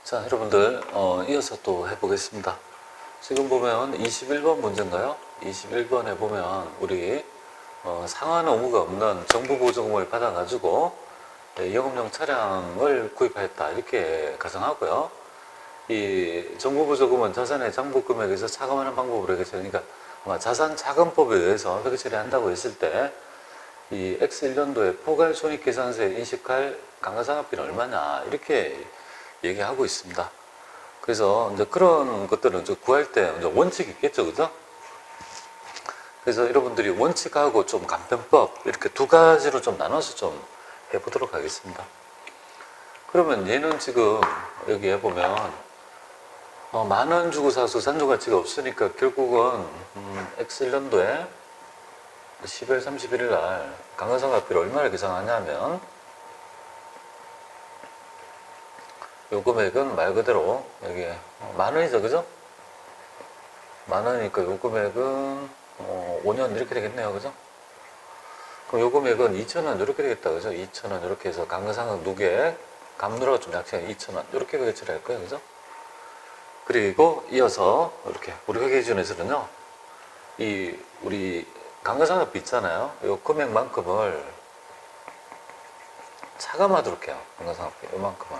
자, 여러분들 이어서 또 해보겠습니다. 지금 보면 21번 문제인가요? 21번에 보면 우리 상환 의무가 없는 정부 보조금을 받아가지고 영업용 차량을 구입하였다 이렇게 가정하고요. 이 정부 보조금은 자산의 장부 금액에서 차감하는 방법으로 이렇게 그러니까 아마 자산차감법에 의해서 회계 처리한다고 했을 때 이 X1년도에 포괄손익계산서에 인식할 감가상각비는 얼마냐 이렇게 얘기하고 있습니다. 그래서 이제 그런 것들은 구할 때 이제 원칙이 있겠죠, 그죠? 그래서 여러분들이 원칙하고 좀 간편법 이렇게 두 가지로 좀 나눠서 좀 해보도록 하겠습니다. 그러면 얘는 지금 여기에 보면 만원 주고 사서 잔존가치가 없으니까 결국은 X1년도에 12월 31일 날 감가상각비를 얼마를 계산하냐면 요 금액은 말 그대로 여기 만원이죠, 그죠? 만원이니까 요 금액은 5년 이렇게 되겠네요, 그죠? 그럼 요 금액은 2,000원 이렇게 되겠다, 그죠? 2,000원 이렇게 해서 감가상각 누계 감누라가 좀 약해요. 2,000원 이렇게 결제를 할 거예요, 그죠? 그리고 이어서 이렇게 우리 회계기준에서는요, 이 우리 감가상각비 있잖아요. 요 금액만큼을 차감하도록 해요. 감가상각비 요만큼을.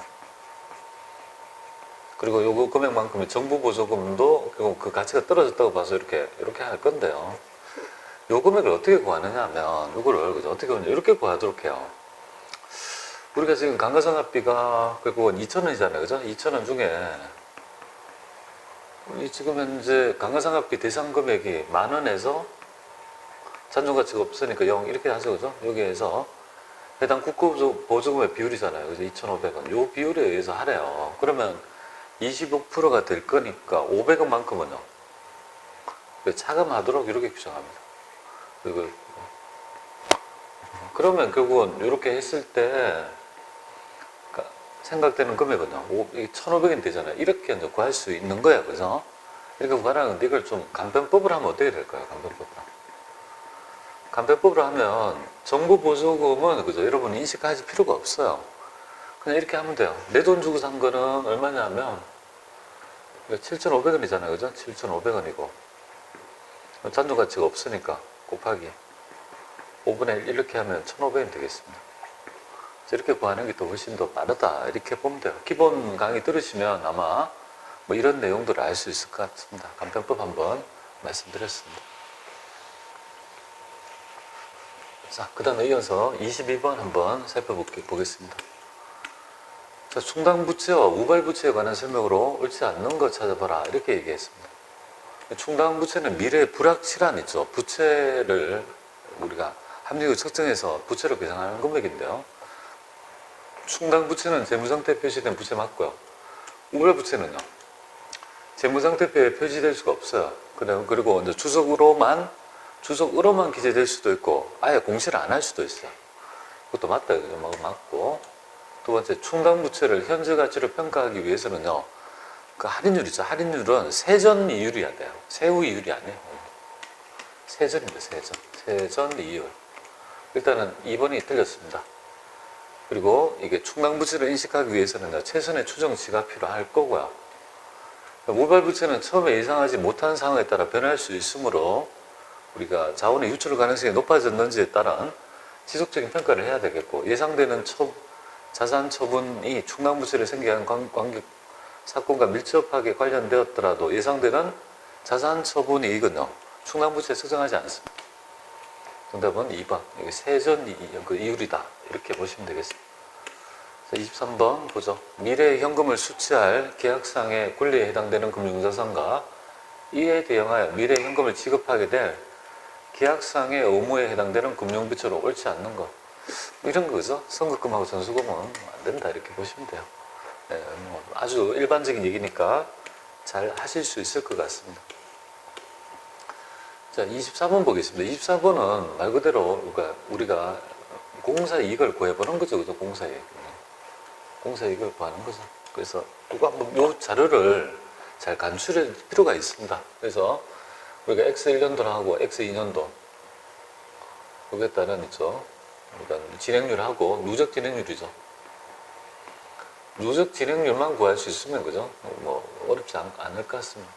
그리고 요거 금액만큼의 정부 보조금도 결국 그 가치가 떨어졌다고 봐서 이렇게 할 건데요. 요 금액을 어떻게 구하느냐 하면 요거를 그죠? 어떻게 구하냐 이렇게 구하도록 해요. 우리가 지금 감가상각비가 결국은 2,000원이잖아요, 그죠? 2,000원 중에 지금 현재 감가상각비 대상 금액이 만원에서 잔존가치가 없으니까 0 이렇게 하죠, 그죠? 여기에서 해당 국고보조금의 비율이잖아요, 그죠? 2,500원 요 비율에 의해서 하래요. 그러면 25%가 될 거니까 500원만큼은요 차감하도록 이렇게 규정합니다. 그리고 그러면 결국은 이렇게 했을 때 생각되는 금액은요 1,500원 되잖아요. 이렇게 이제 구할 수 있는 거야, 그죠? 이렇게 구하라는데 이걸 좀 간편법으로 하면 어떻게 될까요? 간편법으로 하면 정부 보조금은 그죠? 여러분 인식하실 필요가 없어요. 그냥 이렇게 하면 돼요. 내 돈 주고 산 거는 얼마냐면 7,500원이잖아요, 그죠? 7,500원이고 잔존가치가 없으니까 곱하기 5분의 1 이렇게 하면 1,500원 되겠습니다. 이렇게 구하는 게 더 훨씬 더 빠르다 이렇게 보면 돼요. 기본 강의 들으시면 아마 뭐 이런 내용들을 알 수 있을 것 같습니다. 간편법 한번 말씀드렸습니다. 자, 그 다음에 이어서 22번 한번 살펴보겠습니다. 자, 충당부채와 우발부채에 관한 설명으로 옳지 않는 것 찾아봐라 이렇게 얘기했습니다. 충당부채는 미래의 불확실한 있죠. 부채를 우리가 합리적으로 측정해서 부채로 계산하는 금액인데요. 충당부채는 재무상태에 표시된 부채 맞고요. 우발부채는요 재무상태표에 표시될 수가 없어요. 그리고 이제 주석으로만 기재될 수도 있고 아예 공시를 안 할 수도 있어요. 그것도 맞다, 그죠? 맞고. 두 번째, 충당부채를 현재 가치로 평가하기 위해서는요 그 할인율이죠. 할인율은 세전 이율이어야 돼요. 세후 이율이 아니에요. 세전입니다. 세전 이율. 일단은 2번이 틀렸습니다. 그리고 이게 충당부채를 인식하기 위해서는 최선의 추정치가 필요할 거고요. 우발부채는 처음에 예상하지 못한 상황에 따라 변할 수 있으므로 우리가 자원의 유출 가능성이 높아졌는지에 따른 지속적인 평가를 해야 되겠고, 예상되는 자산 처분이 충당부채를 생겨한 사건과 밀접하게 관련되었더라도 예상되는 자산 처분 이익은요 충당부채에 측정하지 않습니다. 정답은 2번. 이게 세전 이율이다 이렇게 보시면 되겠습니다. 자, 23번 보죠. 미래의 현금을 수취할 계약상의 권리에 해당되는 금융자산과 이에 대응하여 미래의 현금을 지급하게 될 계약상의 의무에 해당되는 금융부채로 옳지 않는 것, 이런 거죠. 선급금하고 전수금은 안 된다 이렇게 보시면 돼요. 네, 아주 일반적인 얘기니까 잘 하실 수 있을 것 같습니다. 자, 24번 보겠습니다. 24번은 말 그대로 우리가 공사 이익을 구해보는 거죠, 그죠? 공사 이익을 구하는 거죠. 그래서 누가 한번 이 자료를 잘 간추릴 필요가 있습니다. 그래서 우리가 X1년도하고 X2년도 여기에 따른 있죠. 그러니까 진행률하고 누적 진행률이죠. 누적 진행률만 구할 수 있으면 그죠? 뭐 어렵지 않을 것 같습니다.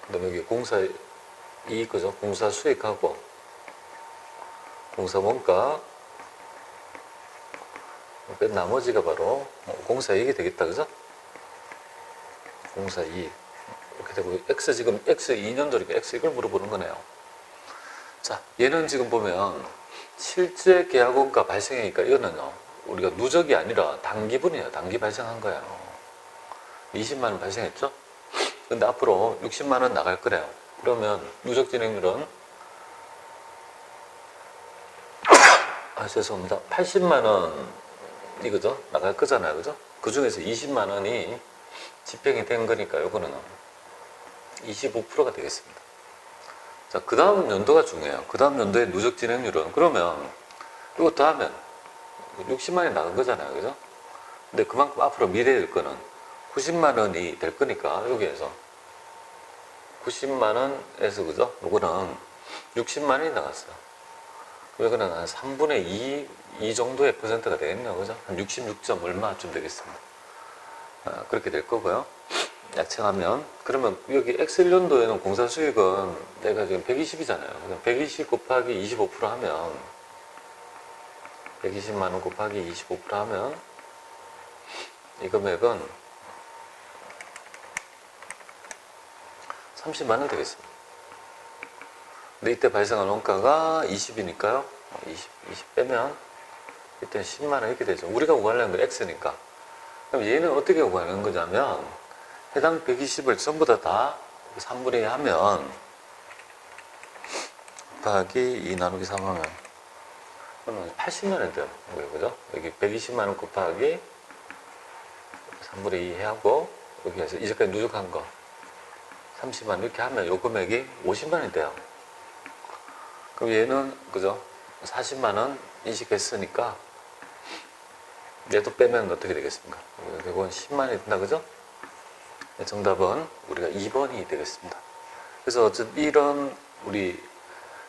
그다음에 여기 공사 이익 그죠? 공사 수익하고 공사 원가 뺀 나머지가 바로 공사 이익이 되겠다 그죠? 공사 이익 이렇게 되고 X 지금 X 2년도니까 X 이걸 물어보는 거네요. 자 얘는 지금 보면 실제 계약원가 발생이니까 이거는요 우리가 누적이 아니라 단기분이에요. 단기 발생한 거예요. 20만 원 발생했죠? 근데 앞으로 60만 원 나갈 거래요. 그러면 누적 진행률은 죄송합니다. 80만 원 이거죠? 나갈 거잖아요. 그죠? 그 중에서 20만 원이 집행이 된 거니까 요거는 25%가 되겠습니다. 자, 그 다음 연도가 중요해요. 그 다음 연도의 누적 진행률은 그러면 이것도 하면 60만이 나간 거잖아요. 그죠? 근데 그만큼 앞으로 미래일 거는 90만 원이 될 거니까 여기에서 90만 원에서 그죠? 요거는 60만 원이 나갔어요. 이거는 한 3분의 2 정도의 퍼센트가 되겠네요. 그죠? 한 66점 얼마쯤 되겠습니다. 그렇게 될 거고요. 약칭하면 그러면 여기 X1년도에는 공사 수익은 내가 지금 120이잖아요. 120 곱하기 25% 하면 120만 원 곱하기 25% 하면 이 금액은 30만 원 되겠습니다. 근데 이때 발생한 원가가 20이니까요. 20 빼면 이때 10만 원 이렇게 되죠. 우리가 구하려는 건 X니까. 그럼 얘는 어떻게 구하는 거냐면 해당 120을 전부 다 3분의 2 하면 곱하기 2 나누기 3 하면 그러면 80만 원 돼요. 그죠? 여기 120만 원 곱하기 3분의 2 하고 여기에서 이제까지 누적한 거 30만 원 이렇게 하면 요 금액이 50만 원이 돼요. 그럼 얘는 그죠? 40만 원 인식했으니까 얘도 빼면 어떻게 되겠습니까? 이건 10만 원이 된다 그죠? 정답은 우리가 2번이 되겠습니다. 그래서 어쨌든 이런 우리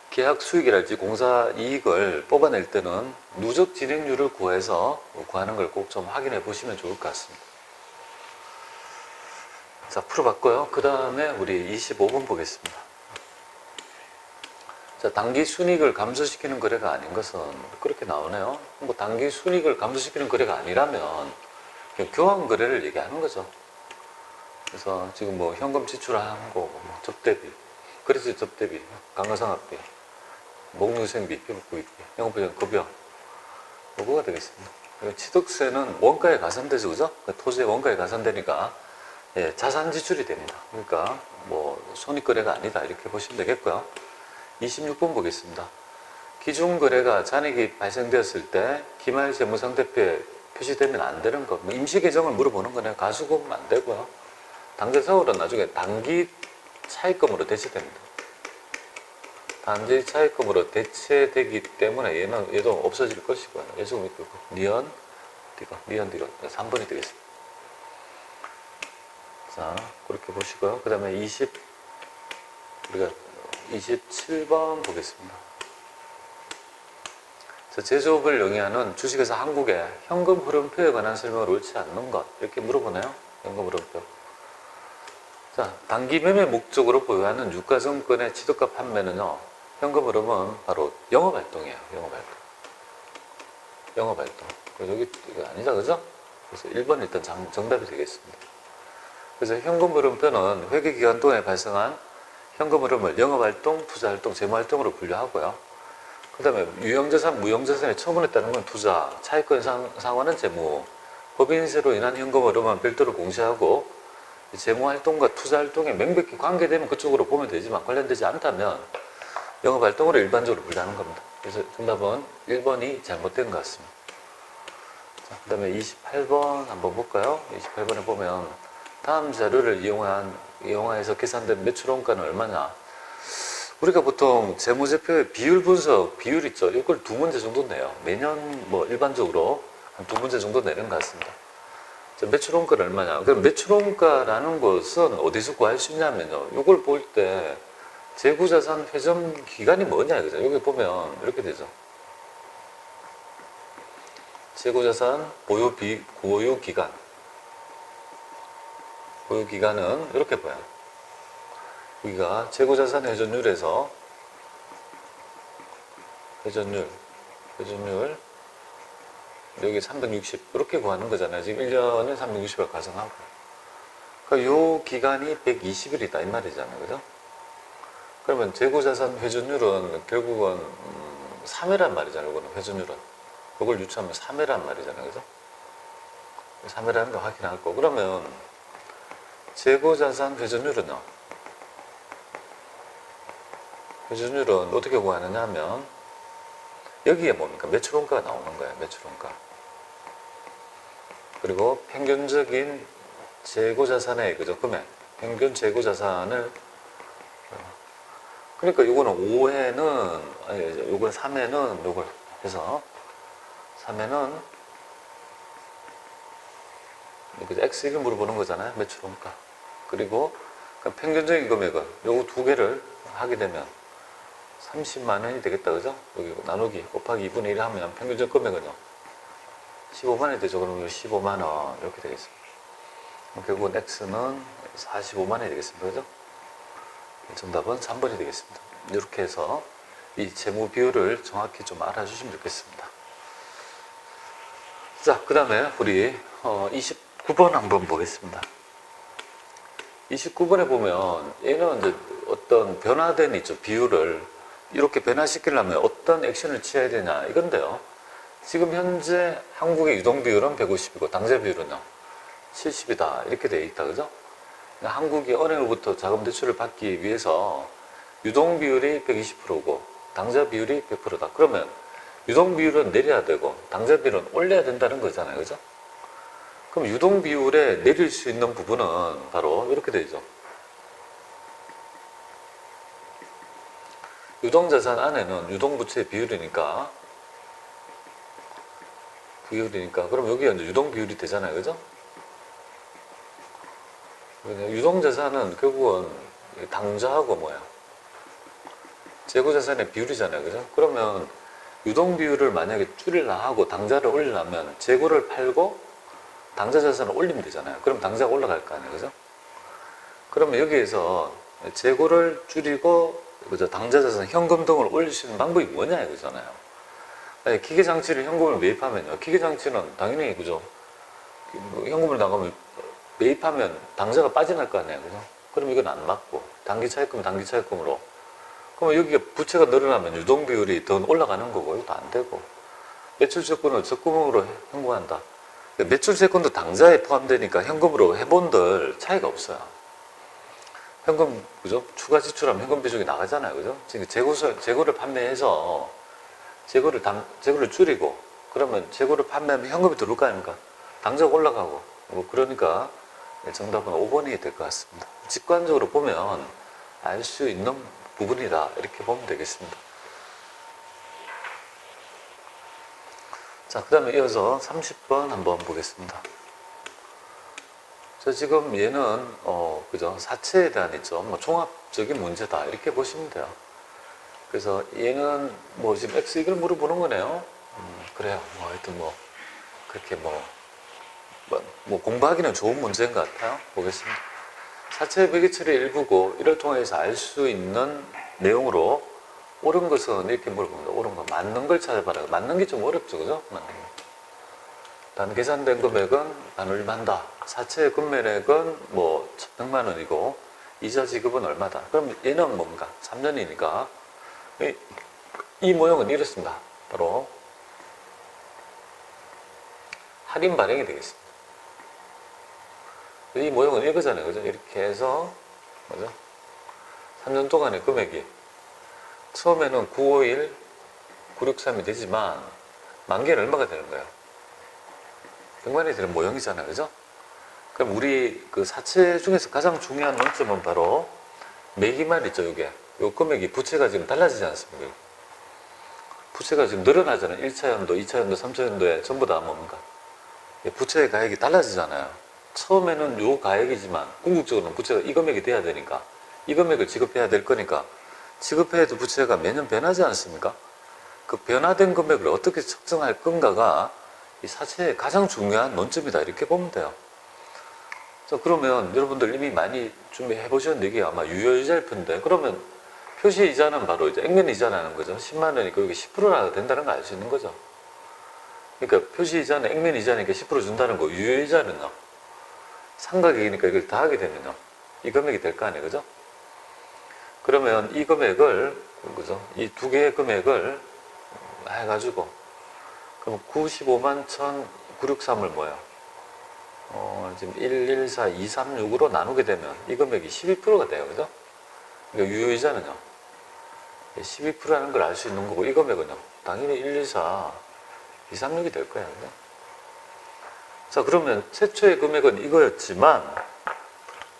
계약 수익이랄지 공사 이익을 뽑아낼 때는 누적 진행률을 구해서 구하는 걸 꼭 좀 확인해 보시면 좋을 것 같습니다. 자, 풀어봤고요. 그 다음에 우리 25번 보겠습니다. 자, 단기 순이익을 감소시키는 거래가 아닌 것은 그렇게 나오네요. 뭐 단기 순이익을 감소시키는 거래가 아니라면 그냥 교환 거래를 얘기하는 거죠. 그래서 지금 뭐 현금 지출한 거, 뭐 접대비, 그래서 접대비, 강가상각비, 목유생비, 피부구입비, 영업비용 급여, 요거가 되겠습니다. 그리고 취득세는 원가에 가산되죠, 그죠? 토지의 원가에 가산되니까 예, 자산 지출이 됩니다. 그러니까 뭐 손익거래가 아니다 이렇게 보시면 되겠고요. 26번 보겠습니다. 기준거래가 잔액이 발생되었을 때 기말 재무상태표에 표시되면 안 되는 것, 뭐 임시 계정을 물어보는 거네요. 가수금 안 되고요. 당대사월은 나중에 단기 차입금으로 대체됩니다. 단기 차입금으로 대체되기 때문에 얘도 없어질 것이고요. 예수금 있고 니은 디귿 3번이 되겠습니다. 자, 그렇게 보시고요. 그 다음에 우리가 27번 보겠습니다. 자, 제조업을 영위하는 주식회사 한국의 현금 흐름표에 관한 설명을 옳지 않는 것 이렇게 물어보네요. 현금 흐름표. 자, 단기 매매 목적으로 보유하는 유가증권의 취득과 판매는요, 현금 흐름은 바로 영업활동이에요. 영업활동. 그래서 여기 이거 아니다, 그죠? 그래서 1번 일단 정답이 되겠습니다. 그래서 현금 흐름표는 회계기간 동안에 발생한 현금 흐름을 영업활동, 투자활동, 재무활동으로 분류하고요. 그 다음에 유형자산, 무형자산에 처분했다는 건 투자, 차익권 상환은 재무, 법인세로 인한 현금 흐름은 별도로 공시하고 재무활동과 투자활동에 명백히 관계되면 그쪽으로 보면 되지만 관련되지 않다면 영업활동으로 일반적으로 분류하는 겁니다. 그래서 정답은 1번이 잘못된 것 같습니다. 그 다음에 28번 한번 볼까요? 28번에 보면 다음 자료를 이용해서 계산된 매출원가는 얼마냐? 우리가 보통 재무제표의 비율 분석, 비율 있죠? 이걸 2문제 정도 내요. 매년 뭐 일반적으로 한 2문제 정도 내는 것 같습니다. 자, 매출원가는 얼마냐? 그럼 매출원가라는 것은 어디서 구할 수 있냐면요. 이걸 볼 때 재고자산 회전 기간이 뭐냐 이거죠. 여기 보면 이렇게 되죠. 재고자산 보유기간은 이렇게 봐요. 여기가 재고자산 회전율에서 회전율 여기 360 이렇게 구하는 거잖아요. 지금 1년에 360을 가정하고, 그러니까 요 기간이 120일이다 이 말이잖아요. 그죠? 그러면 재고자산 회전율은 결국은 3회란 말이잖아요. 이거는 회전율은 이걸 유추하면 3회란 말이잖아요. 그죠? 3회라는 거 확인할 거. 그러면 재고자산 회전율은 어떻게 구하느냐 하면 여기에 뭡니까? 매출원가가 나오는 거예요. 매출원가. 그리고 평균적인 재고자산의 그죠? 금액. 평균 재고자산을, 그러니까 요거는 5회는, 아니, 요건 3회는 요걸 해서 3회는 X를 물어보는 거잖아요. 매출원가. 그리고 평균적인 금액은 요거 두 개를 하게 되면 30만 원이 되겠다. 그죠? 여기 나누기 곱하기 2분의 1 하면 평균적 금액은요 15만 원이 되죠. 그러면 15만 원 이렇게 되겠습니다. 결국은 X는 45만 원이 되겠습니다. 그죠? 정답은 3번이 되겠습니다. 이렇게 해서 이 재무 비율을 정확히 좀 알아주시면 좋겠습니다. 자, 그 다음에 우리 29번 한번 보겠습니다. 29번에 보면 얘는 이제 어떤 변화된 있죠. 비율을 이렇게 변화시키려면 어떤 액션을 취해야 되냐 이건데요. 지금 현재 한국의 유동 비율은 150이고 당좌 비율은요 70이다 이렇게 되어 있다. 그죠? 그러니까 한국이 은행으로부터 자금 대출을 받기 위해서 유동 비율이 120%고 당좌 비율이 100%다. 그러면 유동 비율은 내려야 되고 당좌 비율은 올려야 된다는 거잖아요. 그죠? 그럼 유동 비율에 내릴 수 있는 부분은 바로 이렇게 되죠. 유동자산 안에는 유동부채 비율이니까 그럼 여기가 이제 유동 비율이 되잖아요. 그죠? 유동자산은 결국은 당좌하고 뭐야? 재고자산의 비율이잖아요. 그죠? 그러면 유동 비율을 만약에 줄이려 하고 당좌를 올리려면 재고를 팔고 당좌 자산을 올리면 되잖아요. 그럼 당좌가 올라갈 거 아니에요. 그죠? 그러면 여기에서 재고를 줄이고 그죠? 당좌 자산, 현금 등을 올릴 수 있는 방법이 뭐냐 이거잖아요. 기계장치를 현금을 매입하면요. 기계장치는 당연히 그죠? 현금을 나가면 매입하면 당좌가 빠져날 거 아니에요. 그죠? 그럼 이건 안 맞고 단기 차입금 단기 차입금으로. 그러면 여기가 부채가 늘어나면 유동 비율이 더 올라가는 거고 이것도 안 되고 매출 채권을 적금으로 현금한다. 매출 채권도 당좌에 포함되니까 현금으로 해본들 차이가 없어요. 현금, 그죠? 추가 지출하면 현금 비중이 나가잖아요. 그죠? 지금 재고를 판매해서 재고를 줄이고 그러면 재고를 판매하면 현금이 들어올 거 아닙니까? 당좌가 올라가고 그러니까 정답은 5번이 될 것 같습니다. 직관적으로 보면 알 수 있는 부분이다 이렇게 보면 되겠습니다. 자, 그 다음에 이어서 30번 한번 보겠습니다. 자, 지금 얘는 그죠? 사채에 대한 있죠. 뭐 종합적인 문제다 이렇게 보시면 돼요. 그래서 얘는 뭐 지금 X 이걸 물어보는 거네요. 그래요. 뭐 하여튼 뭐 그렇게 뭐 공부하기는 좋은 문제인 것 같아요. 보겠습니다. 사채 회계처리의 일부고 이를 통해서 알 수 있는 내용으로 옳은 것은 이렇게 물어봅니다. 옳은 거 맞는 걸 찾아봐라. 맞는 게 좀 어렵죠, 그죠? 맞는 거. 단 계산된 금액은 얼마다. 사채 금매액은 뭐 1,100만 원이고 이자 지급은 얼마다. 그럼 얘는 뭔가 3년이니까 이 모형은 이렇습니다. 바로 할인 발행이 되겠습니다. 이 모형은 이거잖아요. 그죠? 이렇게 해서, 그죠? 3년 동안의 금액이 처음에는 951, 963이 되지만 만기는 얼마가 되는 거예요? 100만이 되는 모형이잖아요. 그죠? 그럼 우리 그 사채 중에서 가장 중요한 논점은 바로 매기말 있죠, 이게. 요 금액이 부채가 지금 달라지지 않습니까? 부채가 지금 늘어나잖아요. 1차 연도, 2차 연도, 3차 연도에 전부 다 뭡니까? 부채의 가액이 달라지잖아요. 처음에는 요 가액이지만 궁극적으로는 부채가 이 금액이 돼야 되니까 이 금액을 지급해야 될 거니까 지급해도 부채가 매년 변하지 않습니까? 그 변화된 금액을 어떻게 측정할 건가가 이 사채의 가장 중요한 논점이다. 이렇게 보면 돼요. 자, 그러면 여러분들 이미 많이 준비해 보셨는데 이게 아마 유효이자일 텐데, 그러면 표시이자는 바로 이제 액면이자라는 거죠. 10만 원이니까 여기 10%나 된다는 거 알 수 있는 거죠. 그러니까 표시이자는 액면이자니까 10% 준다는 거. 유효이자는요, 상각이니까 이걸 더하게 되면요, 이 금액이 될 거 아니에요, 그죠? 그러면 이 금액을, 그죠? 이 두 개의 금액을 해가지고, 그럼 95만 1,963을 뭐예요? 지금 114236으로 나누게 되면 이 금액이 12%가 돼요, 그죠? 그러니까 유효이자는요, 12%라는 걸 알 수 있는 거고, 이 금액은요, 당연히 114236이 될 거예요, 그죠? 자, 그러면 최초의 금액은 이거였지만,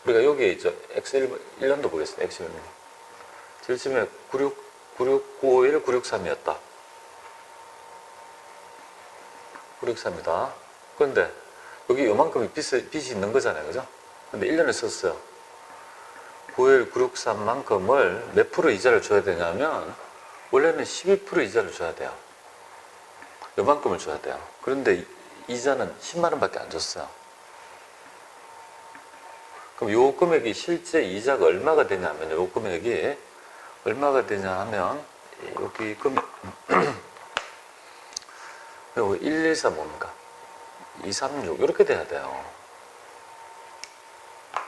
우리가 여기에 있죠. X1년도 보겠습니다. X1년. 제일 처음에 96951, 963이었다. 963이다. 그런데 여기 요만큼의 빚이 있는 거잖아요. 그죠? 근데 1년을 썼어요. 951, 963만큼을 몇 프로 이자를 줘야 되냐면, 원래는 12% 이자를 줘야 돼요. 요만큼을 줘야 돼요. 그런데 이자는 10만 원밖에 안 줬어요. 그럼 요 금액이 실제 이자가 얼마가 되냐면, 요 금액이 얼마가 되냐 하면, 여기 금액, 요 114 뭡니까? 236, 이렇게 돼야 돼요.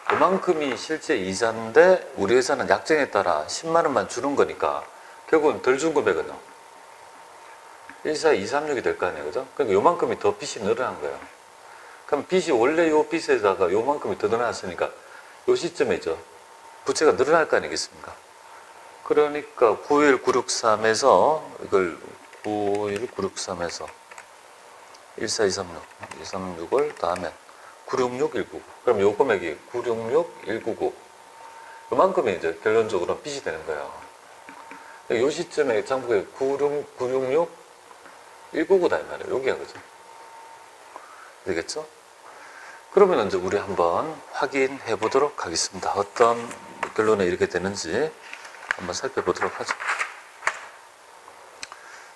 그만큼이 실제 이자인데, 우리 회사는 약정에 따라 10만 원만 주는 거니까, 결국은 덜 준 금액은요, 14236이 될 거 아니에요, 그죠? 그러니까 요만큼이 더 빚이 늘어난 거예요. 그럼 빚이 원래 요 빚에다가 요만큼이 더 늘어났으니까, 요 시점에 있죠, 부채가 늘어날 거 아니겠습니까? 그러니까 91963에서 이걸 91963에서 14236, 236을 다음에 966199. 그럼 요 금액이 966199. 요만큼이 이제 결론적으로 빚이 되는 거예요. 요 시점에 장부에 966199다 이 말이에요. 여기가 그죠? 되겠죠? 그러면 이제 우리 한번 확인해 보도록 하겠습니다. 어떤 결론에 이렇게 되는지 한번 살펴보도록 하죠.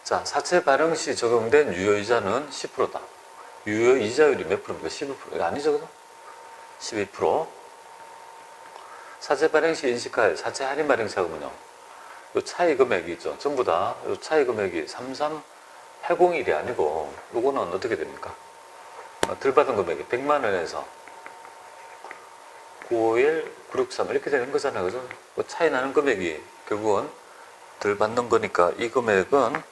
자, 사채 발행 시 적용된 유효이자는 10%다. 유효이자율이 몇 프로입니까? 12%? 아니죠, 그죠? 12%. 사채 발행 시 인식할 사채 할인 발행 자금은요, 요 차이 금액이 있죠. 전부 다 요 차이 금액이 33801이 아니고, 요거는 어떻게 됩니까? 덜 받은 금액이 100만 원에서 951, 963 이렇게 되는 거잖아요, 그죠? 그 차이 나는 금액이 결국은 덜 받는 거니까 이 금액은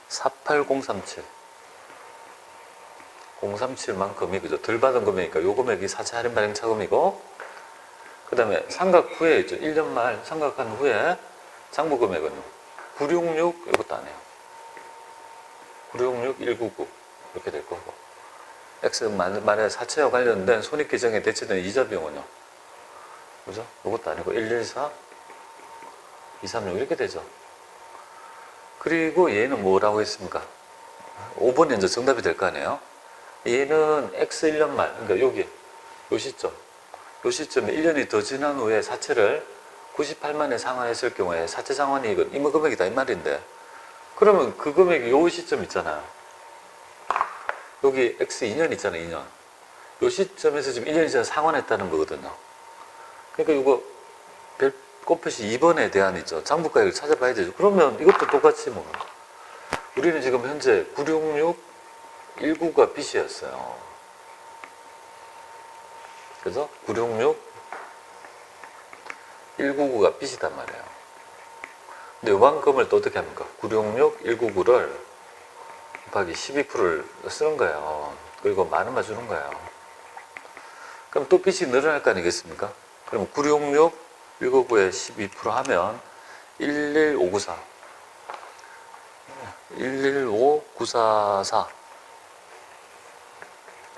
48037 037만큼이 그죠? 덜 받은 금액이니까 요 금액이 사채 할인 발행 차금이고, 그 다음에 상각 후에 있죠. 1년 말 상각한 후에 장부 금액은 966 이것도 안 해요. 966 199 이렇게 될 거고, X 만에 사채와 관련된 손익 계정에 대체된 이자 비용은요, 그죠? 이것도 아니고 114 236 이렇게 되죠. 그리고 얘는 뭐라고 했습니까? 5번이 이제 정답이 될 거 아니에요? 얘는 X 1년 말, 그러니까 여기, 요 시점. 요 시점에 1년이 더 지난 후에 사채를 98만에 상환했을 경우에 사채 상환이익은 이 금액이다 이 말인데, 그러면 그 금액이 요 시점 있잖아요. 여기 X 2년 있잖아요, 2년. 요 시점에서 지금 1년 이상 상환했다는 거거든요. 그러니까 이거 곱표시 2번에 대한 있죠. 장부가액을 찾아봐야 되죠. 그러면 이것도 똑같이 뭐, 우리는 지금 현재 96619가 빚이었어요. 그래서 96619가 빚이단 말이에요. 근데 요만큼을 또 어떻게 합니까? 966199를 곱하기 12%를 쓰는 거예요. 그리고 만 원만 주는 거예요. 그럼 또 빚이 늘어날 거 아니겠습니까? 그럼 966199에 12% 하면 115944 115944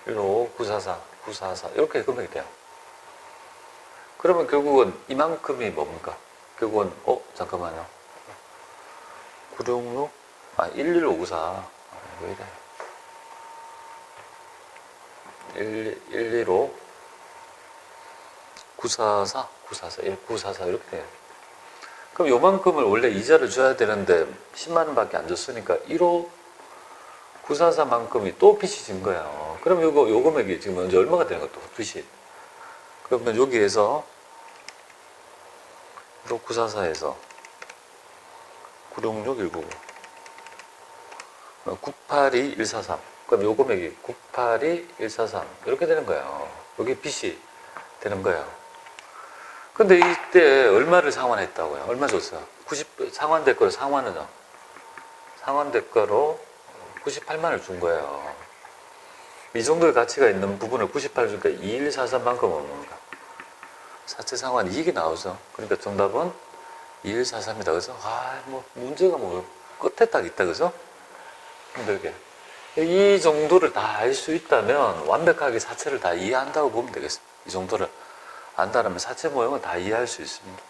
115944 944 이렇게 금액이 돼요. 그러면 결국은 이만큼이 뭡니까? 결국은 잠깐만요. 966 11594 왜 이래? 115 944 944 1944 이렇게 돼요. 그럼 요만큼을 원래 이자를 줘야 되는데 10만 원밖에 안 줬으니까 1호 944만큼이 또 빚이 진 거예요. 그럼 요 금액이 지금 언제 얼마가 되는 것도 빚이. 그러면 여기에서 또 944에서 966199 982143 그럼 요 금액이 982143 이렇게 되는 거예요. 여기 빚이 되는 거예요. 근데 이때 얼마를 상환했다고요? 얼마 줬어요? 상환대가로 상환은요? 상환대가로 98만을 준 거예요. 이 정도의 가치가 있는 부분을 98 주니까 2143만큼 오는 거야. 사채 상환 이익이 나오죠. 그러니까 정답은 2143이다. 그래서 뭐 문제가 뭐 끝에 딱 있다. 그죠? 힘들게. 이 정도를 다 알 수 있다면 완벽하게 사채를 다 이해한다고 보면 되겠습니다. 이 정도를 안다라면 사채 모형은 다 이해할 수 있습니다.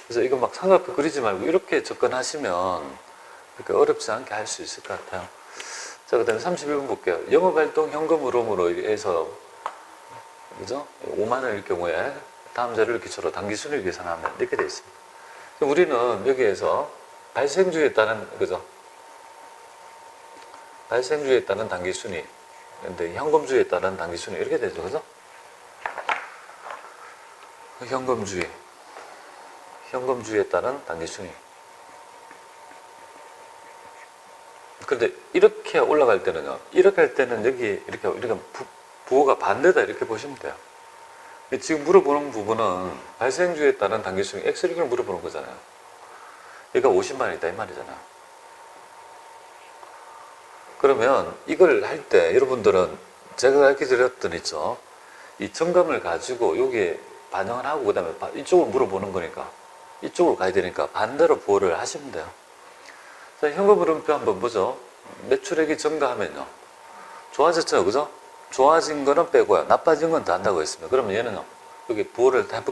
그래서 이거 막 삼각표 그리지 말고 이렇게 접근하시면 그렇게 어렵지 않게 할 수 있을 것 같아요. 자, 그 다음에 31번 볼게요. 영업활동 현금 흐름으로 해서, 그죠? 5만원일 경우에 다음 자료를 기초로 당기순을 계산하면 이렇게 되어 있습니다. 우리는 여기에서 발생주에 따른, 그죠? 발생주에 따른 당기순위, 근데 현금주에 따른 당기순위 이렇게 되죠. 그죠? 현금주에 따른 당기순위. 그런데 이렇게 올라갈 때는요, 이렇게 할 때는 여기 이렇게 부호가 반대다 이렇게 보시면 돼요. 지금 물어보는 부분은 발생주에 따른 당기순위 X를 물어보는 거잖아요. 얘가 50만이다 이 말이잖아요. 그러면 이걸 할 때 여러분들은 제가 가르쳐 드렸던 있죠. 이 정감을 가지고 여기에 반영을 하고 그 다음에 이쪽을 물어보는 거니까 이쪽으로 가야 되니까 반대로 부호를 하시면 돼요. 자, 현금 흐름표 한번 보죠. 매출액이 증가하면요. 좋아졌죠, 그죠? 좋아진 거는 빼고요. 나빠진 건 더 한다고 했습니다. 그러면 얘는요. 여기 부호를 다 해볼게요.